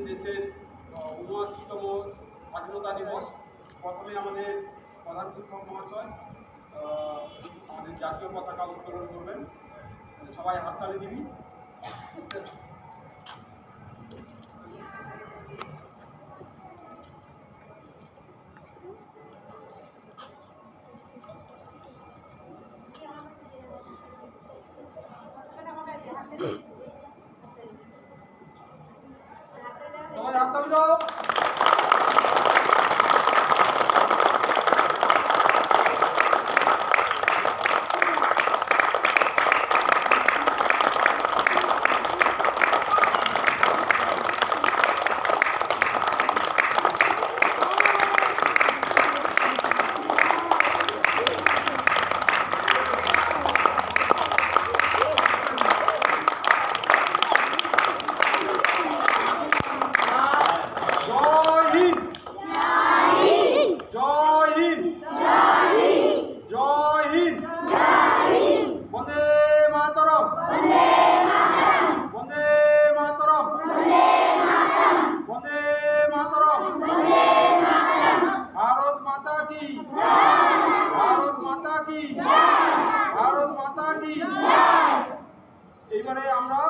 দেশের ৭৯তম স্বাধীনতা দিবস। প্রথমে আমাদের প্রধান শিক্ষক মহাশয় আমাদের জাতীয় পতাকা উত্তোলন করবেন। সবাই হাততালি দিবি। সবাই হাততালি দাও। এইবারে আমরা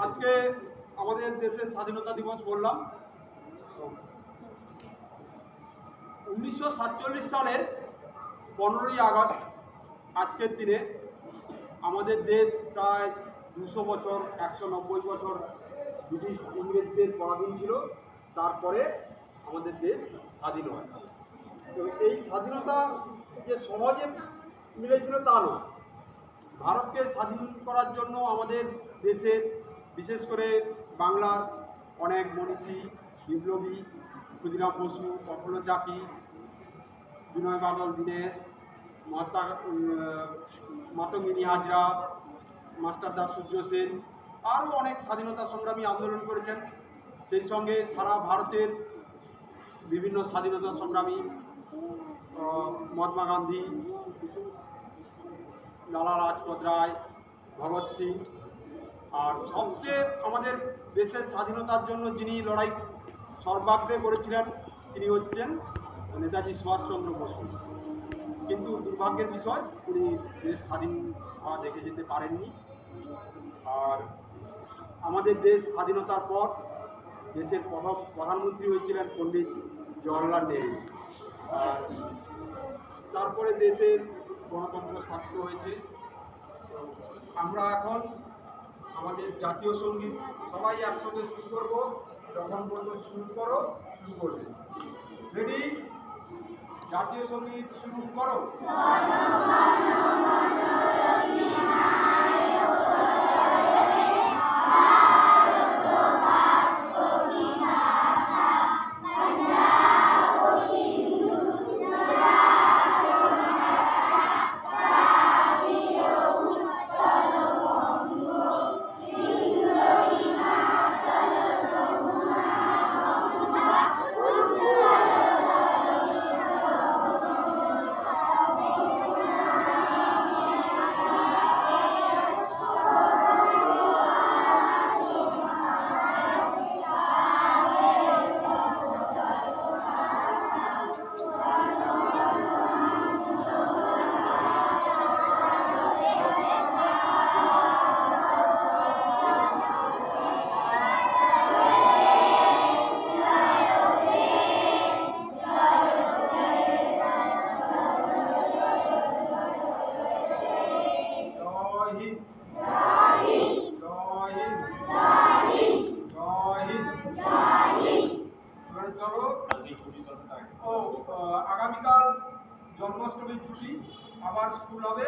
আজকে আমাদের দেশের স্বাধীনতা দিবস বললাম। 1947 সালের 15ই আগস্ট আজকের দিনে আমাদের দেশ প্রায় 200 বছর 190 বছর ব্রিটিশ ইংরেজদের পরাধীন ছিল। তারপরে আমাদের দেশ স্বাধীন হয়। তো এই স্বাধীনতা যে সহজে মিলেছিল তা নয়। ভারতকে স্বাধীন করার জন্য আমাদের দেশের বিশেষ করে বাংলার অনেক মনীষী, বিপ্লবী, ক্ষুদিরাম বসু, প্রফুল্ল চাকি, বিনয় বাদল দীনেশ, মাতঙ্গিনী হাজরা, মাস্টারদা সূর্য সেন আরও অনেক স্বাধীনতা সংগ্রামী আন্দোলন করেছেন। সেই সঙ্গে সারা ভারতের বিভিন্ন স্বাধীনতা সংগ্রামী মহাত্মা গান্ধী, লালা লাজপত রায়, ভগৎ সিং, আর সবচেয়ে আমাদের দেশের স্বাধীনতার জন্য যিনি লড়াই সর্বাগ্রে করেছিলেন তিনি হচ্ছেন নেতাজি সুভাষচন্দ্র বসু। কিন্তু দুর্ভাগ্যের বিষয় উনি দেশ স্বাধীন হওয়া দেখে যেতে পারেননি। আর আমাদের দেশ স্বাধীনতার পর দেশের প্রথম প্রধানমন্ত্রী হয়েছিলেন পণ্ডিত জওহরলাল নেহরু। আর তারপরে দেশের গণতন্ত্র স্থাপিত হয়েছে। আমরা এখন আমাদের জাতীয় সঙ্গীত সবাই একসঙ্গে শুরু করবো। যখন বলবো শুরু করো, শুরু করবে। রেডি? জাতীয় সঙ্গীত শুরু করো। আগামীকাল জন্মাষ্টমীর ছুটি, আবার স্কুল হবে